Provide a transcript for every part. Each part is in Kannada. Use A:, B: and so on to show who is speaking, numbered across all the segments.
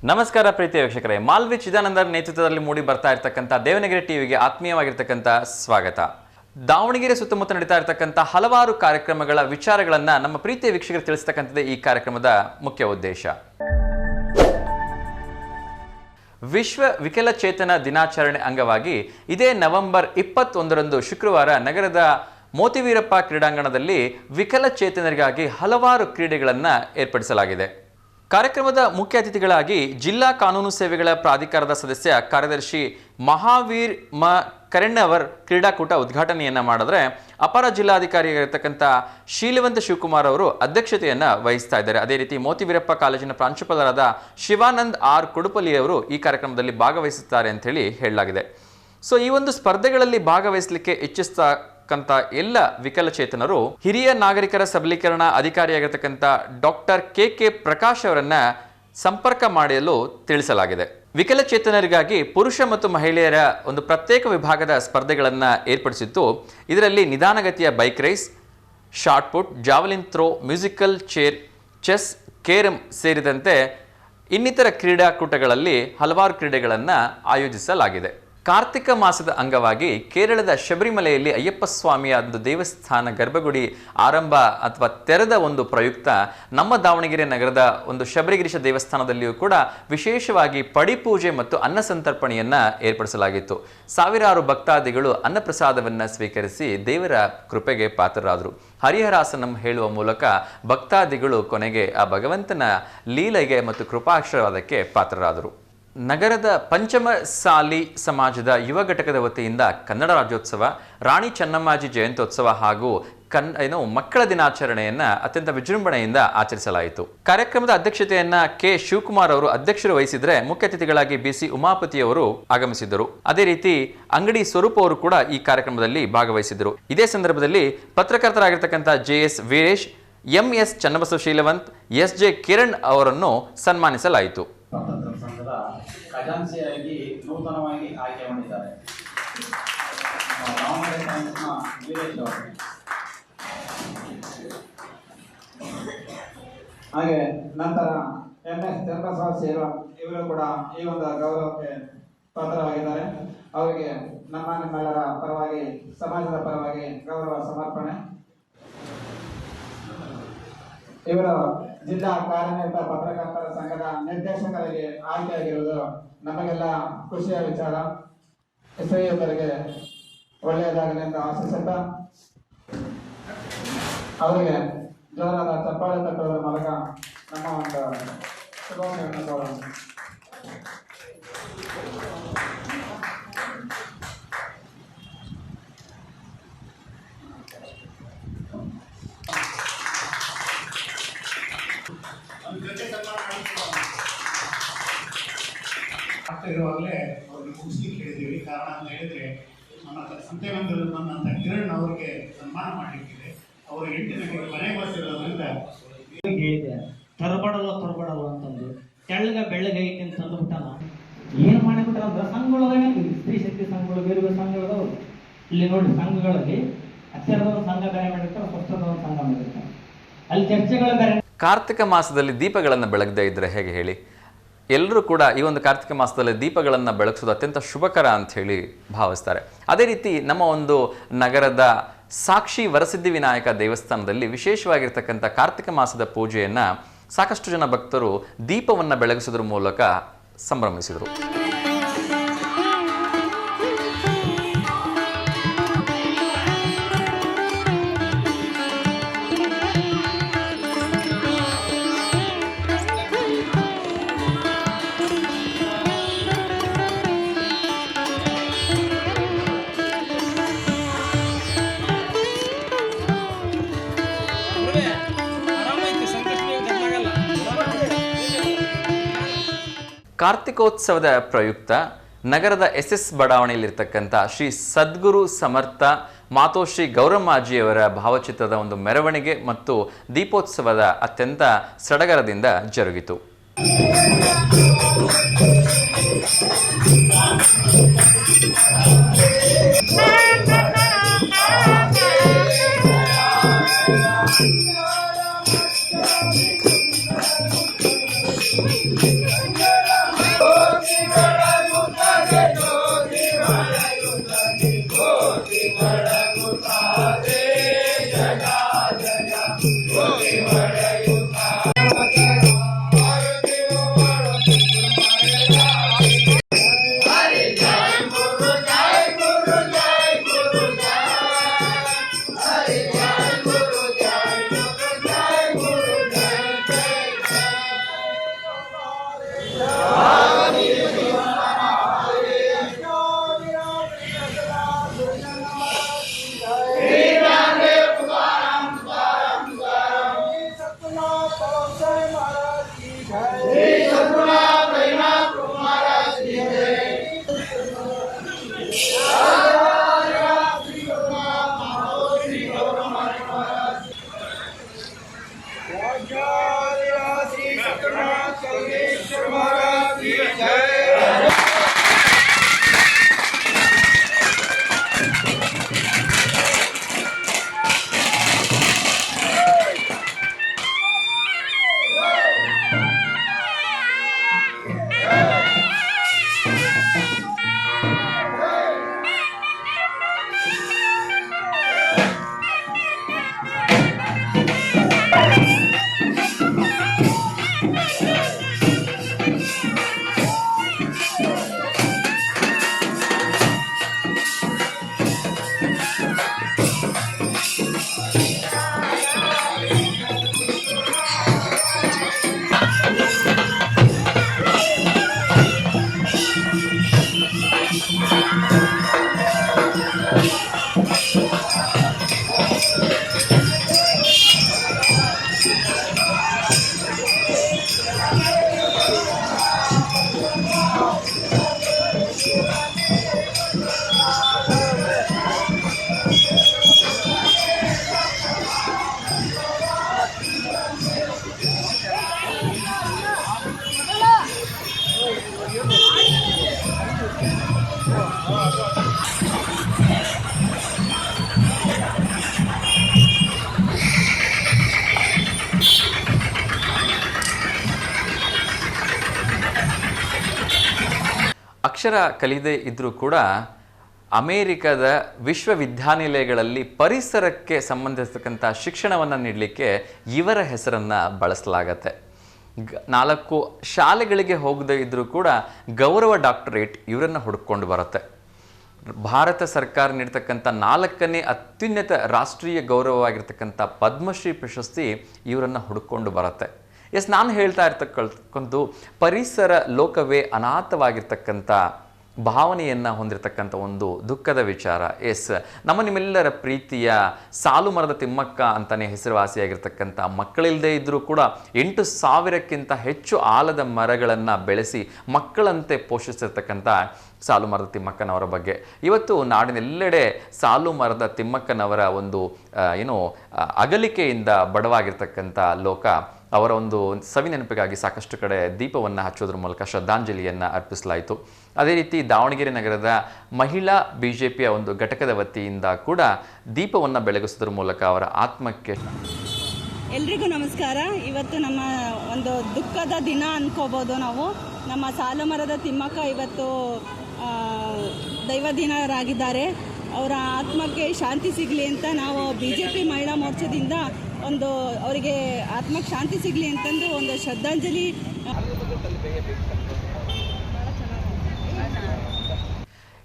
A: ನಮಸ್ಕಾರ ಪ್ರೀತಿಯ ವೀಕ್ಷಕರೇ, ಮಾಲ್ವಿ ಚಿದಾನಂದರ ನೇತೃತ್ವದಲ್ಲಿ ಮೂಡಿ ಬರ್ತಾ ಇರತಕ್ಕಂಥ ದೇವನಗೆರೆ ಟಿವಿಗೆ ಆತ್ಮೀಯವಾಗಿರ್ತಕ್ಕಂಥ ಸ್ವಾಗತ. ದಾವಣಗೆರೆ ಸುತ್ತಮುತ್ತ ನಡೀತಾ ಇರತಕ್ಕಂಥ ಹಲವಾರು ಕಾರ್ಯಕ್ರಮಗಳ ವಿಚಾರಗಳನ್ನ ನಮ್ಮ ಪ್ರೀತಿಯ ವೀಕ್ಷಕರು ತಿಳಿಸ್ತಕ್ಕಂಥದ್ದೇ ಈ ಕಾರ್ಯಕ್ರಮದ ಮುಖ್ಯ ಉದ್ದೇಶ. ವಿಶ್ವ ವಿಕಲಚೇತನ ದಿನಾಚರಣೆ ಅಂಗವಾಗಿ ಇದೇ ನವೆಂಬರ್ 21ರಂದು ಶುಕ್ರವಾರ ನಗರದ ಮೋತಿವೀರಪ್ಪ ಕ್ರೀಡಾಂಗಣದಲ್ಲಿ ವಿಕಲಚೇತನರಿಗಾಗಿ ಹಲವಾರು ಕ್ರೀಡೆಗಳನ್ನು ಏರ್ಪಡಿಸಲಾಗಿದೆ. ಕಾರ್ಯಕ್ರಮದ ಮುಖ್ಯ ಅತಿಥಿಗಳಾಗಿ ಜಿಲ್ಲಾ ಕಾನೂನು ಸೇವೆಗಳ ಪ್ರಾಧಿಕಾರದ ಸದಸ್ಯ ಕಾರ್ಯದರ್ಶಿ ಮಹಾವೀರ್ ಕರೆಣ್ಣವರ್ ಕ್ರೀಡಾಕೂಟ ಉದ್ಘಾಟನೆಯನ್ನ ಮಾಡಿದ್ರೆ, ಅಪರ ಜಿಲ್ಲಾಧಿಕಾರಿಯಾಗಿರ್ತಕ್ಕಂಥ ಶೀಲವಂತ ಶಿವಕುಮಾರ್ ಅವರು ಅಧ್ಯಕ್ಷತೆಯನ್ನ ವಹಿಸ್ತಾ ಇದ್ದಾರೆ. ಅದೇ ರೀತಿ ಮೋತಿವೀರಪ್ಪ ಕಾಲೇಜಿನ ಪ್ರಾಂಶುಪಾಲರಾದ ಶಿವಾನಂದ್ ಆರ್ ಕುಡುಪಲ್ಲಿ ಅವರು ಈ ಕಾರ್ಯಕ್ರಮದಲ್ಲಿ ಭಾಗವಹಿಸುತ್ತಾರೆ ಅಂತ ಹೇಳಿ ಹೇಳಲಾಗಿದೆ. ಸೊ ಈ ಒಂದು ಸ್ಪರ್ಧೆಗಳಲ್ಲಿ ಭಾಗವಹಿಸಲಿಕ್ಕೆ ಇಚ್ಛಿಸ್ತಕ್ಕಂಥ ಎಲ್ಲ ವಿಕಲಚೇತನರು ಹಿರಿಯ ನಾಗರಿಕರ ಸಬಲೀಕರಣ ಅಧಿಕಾರಿಯಾಗಿರ್ತಕ್ಕಂಥ ಡಾಕ್ಟರ್ ಕೆ ಪ್ರಕಾಶ್ ಅವರನ್ನ ಸಂಪರ್ಕ ಮಾಡಲು ತಿಳಿಸಲಾಗಿದೆ. ವಿಕಲಚೇತನರಿಗಾಗಿ ಪುರುಷ ಮತ್ತು ಮಹಿಳೆಯರ ಒಂದು ಪ್ರತ್ಯೇಕ ವಿಭಾಗದ ಸ್ಪರ್ಧೆಗಳನ್ನು ಏರ್ಪಡಿಸಿತ್ತು. ಇದರಲ್ಲಿ ನಿಧಾನಗತಿಯ bike race, shot put, javelin throw, musical chair, chess, carrom ಸೇರಿದಂತೆ ಇನ್ನಿತರ ಕ್ರೀಡಾಕೂಟಗಳಲ್ಲಿ ಹಲವಾರು ಕ್ರೀಡೆಗಳನ್ನು ಆಯೋಜಿಸಲಾಗಿದೆ. ಕಾರ್ತಿಕ ಮಾಸದ ಅಂಗವಾಗಿ ಕೇರಳದ ಶಬರಿಮಲೆಯಲ್ಲಿ ಅಯ್ಯಪ್ಪ ಸ್ವಾಮಿಯ ಒಂದು ದೇವಸ್ಥಾನ ಗರ್ಭಗುಡಿ ಆರಂಭ ಅಥವಾ ತೆರೆದ ಒಂದು ಪ್ರಯುಕ್ತ ನಮ್ಮ ದಾವಣಗೆರೆ ನಗರದ ಒಂದು ಶಬರಿಗಿರೀಶ ದೇವಸ್ಥಾನದಲ್ಲಿಯೂ ಕೂಡ ವಿಶೇಷವಾಗಿ ಪಡಿಪೂಜೆ ಮತ್ತು ಅನ್ನ ಸಂತರ್ಪಣೆಯನ್ನು ಏರ್ಪಡಿಸಲಾಗಿತ್ತು. ಸಾವಿರಾರು ಭಕ್ತಾದಿಗಳು ಅನ್ನಪ್ರಸಾದವನ್ನು ಸ್ವೀಕರಿಸಿ ದೇವರ ಕೃಪೆಗೆ ಪಾತ್ರರಾದರು. ಹರಿಹರಾಸನಂ ಹೇಳುವ ಮೂಲಕ ಭಕ್ತಾದಿಗಳು ಕೊನೆಗೆ ಆ ಭಗವಂತನ ಲೀಲೆಗೆ ಮತ್ತು ಕೃಪಾಶೀರ್ವಾದಕ್ಕೆ ಪಾತ್ರರಾದರು. ನಗರದ ಪಂಚಮಸಾಲಿ ಸಮಾಜದ ಯುವ ಘಟಕದ ವತಿಯಿಂದ ಕನ್ನಡ ರಾಜ್ಯೋತ್ಸವ, ರಾಣಿ ಚೆನ್ನಮ್ಮಾಜಿ ಜಯಂತ್ಯೋತ್ಸವ ಹಾಗೂ ಮಕ್ಕಳ ದಿನಾಚರಣೆಯನ್ನ ಅತ್ಯಂತ ವಿಜೃಂಭಣೆಯಿಂದ ಆಚರಿಸಲಾಯಿತು. ಕಾರ್ಯಕ್ರಮದ ಅಧ್ಯಕ್ಷತೆಯನ್ನ ಕೆ ಶಿವಕುಮಾರ್ ಅವರು ಅಧ್ಯಕ್ಷರು ವಹಿಸಿದ್ರೆ, ಮುಖ್ಯ ಅತಿಥಿಗಳಾಗಿ ಬಿಸಿ ಉಮಾಪತಿ ಅವರು ಆಗಮಿಸಿದ್ದರು. ಅದೇ ರೀತಿ ಅಂಗಡಿ ಸ್ವರೂಪ್ ಅವರು ಕೂಡ ಈ ಕಾರ್ಯಕ್ರಮದಲ್ಲಿ ಭಾಗವಹಿಸಿದ್ದರು. ಇದೇ ಸಂದರ್ಭದಲ್ಲಿ ಪತ್ರಕರ್ತರಾಗಿರ್ತಕ್ಕಂಥ JS Veeresh, MS Channabasava Sheelavant, SJ Kiran ಅವರನ್ನು ಸನ್ಮಾನಿಸಲಾಯಿತು.
B: ಸಂಘದ ಖಜಾನ್ಸಿಯಾಗಿ ನೂತನವಾಗಿ ಆಯ್ಕೆ ಮಾಡಿದ್ದಾರೆ ದಾವಣಗೆರೆ ತಾಲೂಕಿನ ವೀರೇಶ್ ಅವರು. ಹಾಗೆ ನಂತರ MS ಚನ್ನಬಸವ ಶೀಲವಂತ್ ಇವರು ಕೂಡ ಈ ಒಂದು ಗೌರವಕ್ಕೆ ಪಾತ್ರವಾಗಿದ್ದಾರೆ. ಅವರಿಗೆ ನಿಮ್ಮೆಲ್ಲರ ಪರವಾಗಿ, ಸಮಾಜದ ಪರವಾಗಿ ಗೌರವ ಸಮರ್ಪಣೆ. ಇವರು ಜಿಲ್ಲಾ ಕಾರ್ಯನಿರತ ಪತ್ರಕರ್ತರ ಸಂಘದ ನಿರ್ದೇಶಕರಿಗೆ ಆಯ್ಕೆಯಾಗಿರುವುದು ನಮಗೆಲ್ಲ ಖುಷಿಯ ವಿಚಾರ. ಶ್ರೀಯುತರಿಗೆ ಒಳ್ಳೆಯದಾಗಲಿ ಅಂತ ಆಶಿಸುತ್ತಾ ಅವರಿಗೆ ಜೋರಾದ ಚಪ್ಪಾಳೆ ತಟ್ಟುವುದರ ಮೂಲಕ ನಮ್ಮ ಒಂದು ಶುಭಾಶಯವನ್ನು ಕೋರೋಣ.
C: ಇರುವಾಗಲೇ ಅವ್ರಿಗೆ ಮುಗಿಸ್ಲಿಕ್ಕೆ ಹೇಳಿದ್ದೀವಿ. ಕಾರಣ ಅಂತ ಹೇಳಿದರೆ, ನಮ್ಮ ಸಂತೆವಂತರು ನನ್ನಂಥ ಕಿರಣ್ ಅವರಿಗೆ ಸನ್ಮಾನ ಮಾಡಲಿಕ್ಕಿದೆ. ಅವರು 8ನೇ ಮನೆಗೆ ಬರ್ತಿರೋದ್ರಿಂದ
D: ಹೇಳಿದೆ, ತೊರಬಡಲ್ಲ ಅಂತಂದು ತೆಳ್ಳಗ ಬೆಳ್ಳಗೆ ಐತಿ ತಂದುಬಿಟ್ಟಾನ. ಏನು ಮಾಡಿಬಿಟ್ರ ಅಂದ್ರೆ ಸಂಘಗಳದಾಗ ಸ್ತ್ರೀ ಶಕ್ತಿ ಸಂಘಗಳು, ಬೇರೆ ಬೇರೆ ಸಂಘಗಳದವರು ಇಲ್ಲಿ ನೋಡಿ, ಸಂಘಗಳಲ್ಲಿ ಅಕ್ಷರದ ಒಂದು ಸಂಘ ಬೇರೆ ಮಾಡಿರ್ತಾರೆ, ಸ್ವಚ್ಛದ ಒಂದು ಸಂಘ ಮಾಡಿರ್ತಾರೆ, ಅಲ್ಲಿ ಚರ್ಚೆಗಳು ಬೇರೆ.
A: ಕಾರ್ತಿಕ ಮಾಸದಲ್ಲಿ ದೀಪಗಳನ್ನು ಬೆಳಗದೇ ಇದ್ರೆ ಹೇಗೆ ಹೇಳಿ? ಎಲ್ಲರೂ ಕೂಡ ಈ ಒಂದು ಕಾರ್ತಿಕ ಮಾಸದಲ್ಲಿ ದೀಪಗಳನ್ನು ಬೆಳಗಿಸೋದು ಅತ್ಯಂತ ಶುಭಕರ ಅಂತ ಹೇಳಿ ಭಾವಿಸ್ತಾರೆ. ಅದೇ ರೀತಿ ನಮ್ಮ ಒಂದು ನಗರದ ಸಾಕ್ಷಿ ವರಸಿದ್ಧಿ ವಿನಾಯಕ ದೇವಸ್ಥಾನದಲ್ಲಿ ವಿಶೇಷವಾಗಿರ್ತಕ್ಕಂಥ ಕಾರ್ತಿಕ ಮಾಸದ ಪೂಜೆಯನ್ನು ಸಾಕಷ್ಟು ಜನ ಭಕ್ತರು ದೀಪವನ್ನು ಬೆಳಗಿಸೋದ್ರ ಮೂಲಕ ಸಂಭ್ರಮಿಸಿದರು. ಕಾರ್ತಿಕೋತ್ಸವದ ಪ್ರಯುಕ್ತ ನಗರದ SS ಬಡಾವಣೆಯಲ್ಲಿರ್ತಕ್ಕಂಥ ಶ್ರೀ ಸದ್ಗುರು ಸಮರ್ಥ ಮಾತೋಶ್ರೀ ಗೌರಮ್ಮಾಜಿಯವರ ಭಾವಚಿತ್ರದ ಒಂದು ಮೆರವಣಿಗೆ ಮತ್ತು ದೀಪೋತ್ಸವದ ಅತ್ಯಂತ ಸಡಗರದಿಂದ ಜರುಗಿತು. ಅಕ್ಷರ ಕಲಿಯದೇ ಇದ್ದರೂ ಕೂಡ ಅಮೇರಿಕದ ವಿಶ್ವವಿದ್ಯಾನಿಲಯಗಳಲ್ಲಿ ಪರಿಸರಕ್ಕೆ ಸಂಬಂಧಿಸಿರ್ತಕ್ಕಂಥ ಶಿಕ್ಷಣವನ್ನು ನೀಡಲಿಕ್ಕೆ ಇವರ ಹೆಸರನ್ನು ಬಳಸಲಾಗತ್ತೆ. 4 ಶಾಲೆಗಳಿಗೆ ಹೋಗದೇ ಇದ್ದರೂ ಕೂಡ ಗೌರವ ಡಾಕ್ಟರೇಟ್ ಇವರನ್ನು ಹುಡುಕೊಂಡು ಬರುತ್ತೆ. ಭಾರತ ಸರ್ಕಾರ ನೀಡ್ತಕ್ಕಂಥ 4ನೇ ಅತ್ಯುನ್ನತ ರಾಷ್ಟ್ರೀಯ ಗೌರವವಾಗಿರ್ತಕ್ಕಂಥ ಪದ್ಮಶ್ರೀ ಪ್ರಶಸ್ತಿ ಇವರನ್ನು ಹುಡುಕೊಂಡು ಬರುತ್ತೆ. ನಾನು ಹೇಳ್ತಾ ಇರ್ತಕ್ಕಂಥ ಪರಿಸರ ಲೋಕವೇ ಅನಾಥವಾಗಿರ್ತಕ್ಕಂಥ ಭಾವನೆಯನ್ನು ಹೊಂದಿರತಕ್ಕಂಥ ಒಂದು ದುಃಖದ ವಿಚಾರ. ನಿಮ್ಮೆಲ್ಲರ ಪ್ರೀತಿಯ ಸಾಲು ಮರದ ತಿಮ್ಮಕ್ಕ ಅಂತಲೇ ಹೆಸರುವಾಸಿಯಾಗಿರ್ತಕ್ಕಂಥ ಮಕ್ಕಳಿಲ್ಲದೆ ಇದ್ದರೂ ಕೂಡ 8,000ಕ್ಕಿಂತ ಹೆಚ್ಚು ಆಲದ ಮರಗಳನ್ನು ಬೆಳೆಸಿ ಮಕ್ಕಳಂತೆ ಪೋಷಿಸಿರ್ತಕ್ಕಂಥ ಸಾಲು ಮರದ ತಿಮ್ಮಕ್ಕನವರ ಬಗ್ಗೆ ಇವತ್ತು ನಾಡಿನೆಲ್ಲೆಡೆ ಸಾಲು ಮರದ ತಿಮ್ಮಕ್ಕನವರ ಒಂದು ಅಗಲಿಕೆಯಿಂದ ಬಡವಾಗಿರ್ತಕ್ಕಂಥ ಲೋಕ ಅವರ ಒಂದು ಸವಿನೆನಪಿಗಾಗಿ ಸಾಕಷ್ಟು ಕಡೆ ದೀಪವನ್ನು ಹಚ್ಚೋದ್ರ ಮೂಲಕ ಶ್ರದ್ಧಾಂಜಲಿಯನ್ನು ಅರ್ಪಿಸಲಾಯಿತು. ಅದೇ ರೀತಿ ದಾವಣಗೆರೆ ನಗರದ ಮಹಿಳಾ ಬಿಜೆಪಿಯ ಒಂದು ಘಟಕದ ವತಿಯಿಂದ ಕೂಡ ದೀಪವನ್ನು ಬೆಳಗಿಸೋದ್ರ ಮೂಲಕ ಅವರ ಆತ್ಮಕ್ಕೆ.
E: ಎಲ್ರಿಗೂ ನಮಸ್ಕಾರ. ಇವತ್ತು ನಮ್ಮ ಒಂದು ದುಃಖದ ದಿನ ಅನ್ಕೋಬೋದು ನಾವು. ನಮ್ಮ ಸಾಲು ಮರದ ತಿಮ್ಮಕ್ಕ ಇವತ್ತು ದೈವದಿನರಾಗಿದ್ದಾರೆ. ಅವರ ಆತ್ಮಕ್ಕೆ ಶಾಂತಿ ಸಿಗಲಿ ಅಂತ ನಾವು BJP ಮಹಿಳಾ ಮೋರ್ಚಾದಿಂದ ಒಂದು ಅವರಿಗೆ ಆತ್ಮಕ್ಕೆ ಶಾಂತಿ ಸಿಗಲಿ ಅಂತಂದು ಒಂದು ಶ್ರದ್ಧಾಂಜಲಿ.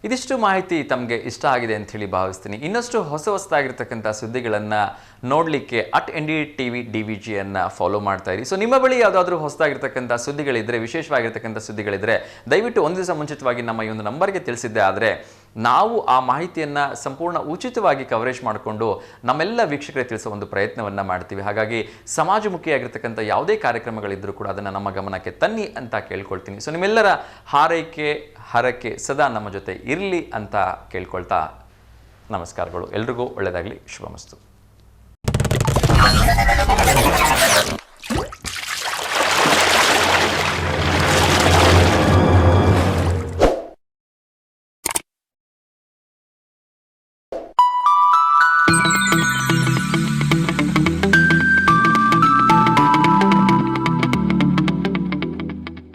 A: ಇದಿಷ್ಟು ಮಾಹಿತಿ ತಮಗೆ ಇಷ್ಟ ಆಗಿದೆ ಅಂತ ಹೇಳಿ ಭಾವಿಸ್ತೀನಿ. ಇನ್ನಷ್ಟು ಹೊಸದಾಗಿರ್ತಕ್ಕಂಥ ಸುದ್ದಿಗಳನ್ನು ನೋಡಲಿಕ್ಕೆ @NDTV DVGಯನ್ನು ಫಾಲೋ ಮಾಡ್ತಾ ಇರಿ. ನಿಮ್ಮ ಬಳಿ ಯಾವುದಾದ್ರೂ ಹೊಸದಾಗಿರ್ತಕ್ಕಂಥ ಸುದ್ದಿಗಳಿದ್ದರೆ, ವಿಶೇಷವಾಗಿರ್ತಕ್ಕಂಥ ಸುದ್ದಿಗಳಿದ್ದರೆ ದಯವಿಟ್ಟು ಒಂದು ದಿವಸ ಮುಂಚಿತವಾಗಿ ನಮ್ಮ ಈ ಒಂದು ನಂಬರ್ಗೆ ತಿಳಿಸಿದ್ದೆ ಆದರೆ ನಾವು ಆ ಮಾಹಿತಿಯನ್ನು ಸಂಪೂರ್ಣ ಉಚಿತವಾಗಿ ಕವರೇಜ್ ಮಾಡಿಕೊಂಡು ನಮ್ಮೆಲ್ಲ ವೀಕ್ಷಕರಿಗೆ ತಿಳಿಸೋ ಒಂದು ಪ್ರಯತ್ನವನ್ನು ಮಾಡ್ತೀವಿ. ಹಾಗಾಗಿ ಸಮಾಜಮುಖಿಯಾಗಿರ್ತಕ್ಕಂಥ ಯಾವುದೇ ಕಾರ್ಯಕ್ರಮಗಳಿದ್ದರೂ ಕೂಡ ಅದನ್ನು ನಮ್ಮ ಗಮನಕ್ಕೆ ತನ್ನಿ ಅಂತ ಕೇಳ್ಕೊಳ್ತೀನಿ. ನಿಮ್ಮೆಲ್ಲರ ಹಾರೈಕೆ ಹರಕೆ ಸದಾ ನಮ್ಮ ಜೊತೆ ಇರಲಿ ಅಂತ ಕೇಳ್ಕೊಳ್ತಾ ನಮಸ್ಕಾರಗಳು. ಎಲ್ರಿಗೂ ಒಳ್ಳೆಯದಾಗಲಿ. ಶುಭಮಸ್ತು.